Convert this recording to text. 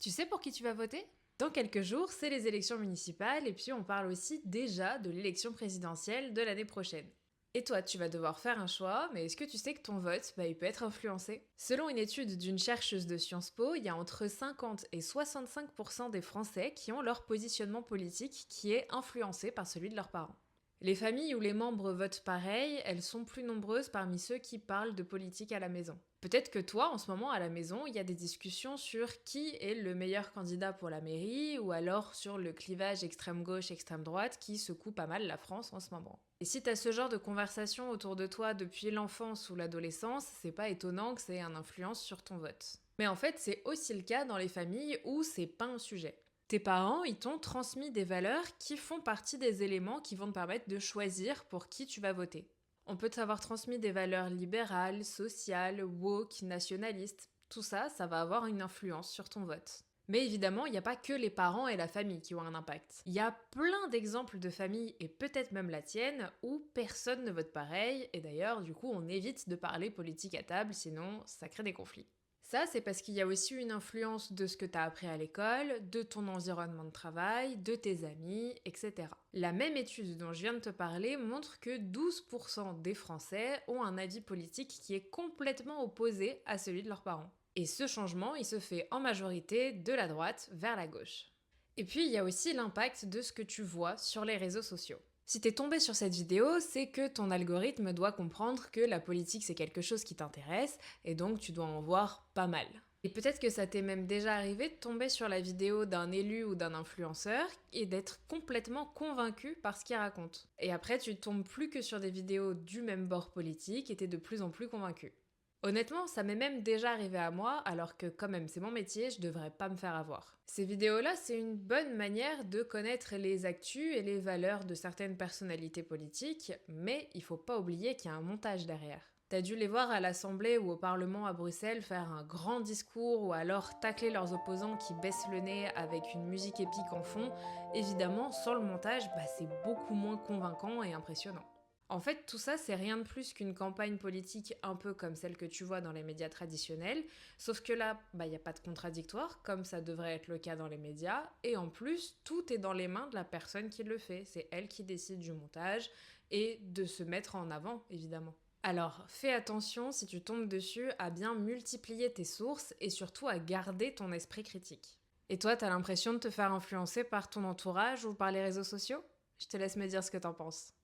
Tu sais pour qui tu vas voter? Dans quelques jours, c'est les élections municipales et puis on parle aussi déjà de l'élection présidentielle de l'année prochaine. Et toi, tu vas devoir faire un choix, mais est-ce que tu sais que ton vote, il peut être influencé? Selon une étude d'une chercheuse de Sciences Po, il y a entre 50 et 65% des Français qui ont leur positionnement politique qui est influencé par celui de leurs parents. Les familles où les membres votent pareil, elles sont plus nombreuses parmi ceux qui parlent de politique à la maison. Peut-être que toi, en ce moment, à la maison, il y a des discussions sur qui est le meilleur candidat pour la mairie, ou alors sur le clivage extrême-gauche, extrême-droite qui secoue pas mal la France en ce moment. Et si t'as ce genre de conversation autour de toi depuis l'enfance ou l'adolescence, c'est pas étonnant que ça ait une influence sur ton vote. Mais en fait, c'est aussi le cas dans les familles où c'est pas un sujet. Tes parents, ils t'ont transmis des valeurs qui font partie des éléments qui vont te permettre de choisir pour qui tu vas voter. On peut t'avoir transmis des valeurs libérales, sociales, woke, nationalistes. Tout ça, ça va avoir une influence sur ton vote. Mais évidemment, il n'y a pas que les parents et la famille qui ont un impact. Il y a plein d'exemples de familles, et peut-être même la tienne, où personne ne vote pareil, et d'ailleurs, du coup, on évite de parler politique à table, sinon ça crée des conflits. Ça, c'est parce qu'il y a aussi une influence de ce que tu as appris à l'école, de ton environnement de travail, de tes amis, etc. La même étude dont je viens de te parler montre que 12% des Français ont un avis politique qui est complètement opposé à celui de leurs parents. Et ce changement, il se fait en majorité de la droite vers la gauche. Et puis, il y a aussi l'impact de ce que tu vois sur les réseaux sociaux. Si t'es tombé sur cette vidéo, c'est que ton algorithme doit comprendre que la politique c'est quelque chose qui t'intéresse, et donc tu dois en voir pas mal. Et peut-être que ça t'est même déjà arrivé de tomber sur la vidéo d'un élu ou d'un influenceur et d'être complètement convaincu par ce qu'il raconte. Et après, tu tombes plus que sur des vidéos du même bord politique et t'es de plus en plus convaincu. Honnêtement, ça m'est même déjà arrivé à moi, alors que quand même c'est mon métier, je devrais pas me faire avoir. Ces vidéos-là, c'est une bonne manière de connaître les actus et les valeurs de certaines personnalités politiques, mais il faut pas oublier qu'il y a un montage derrière. T'as dû les voir à l'Assemblée ou au Parlement à Bruxelles faire un grand discours ou alors tacler leurs opposants qui baissent le nez avec une musique épique en fond. Évidemment, sans le montage, c'est beaucoup moins convaincant et impressionnant. En fait, tout ça, c'est rien de plus qu'une campagne politique un peu comme celle que tu vois dans les médias traditionnels, sauf que là, il n'y a pas de contradictoire, comme ça devrait être le cas dans les médias, et en plus, tout est dans les mains de la personne qui le fait, c'est elle qui décide du montage et de se mettre en avant, évidemment. Alors, fais attention, si tu tombes dessus, à bien multiplier tes sources et surtout à garder ton esprit critique. Et toi, t'as l'impression de te faire influencer par ton entourage ou par les réseaux sociaux? Je te laisse me dire ce que t'en penses.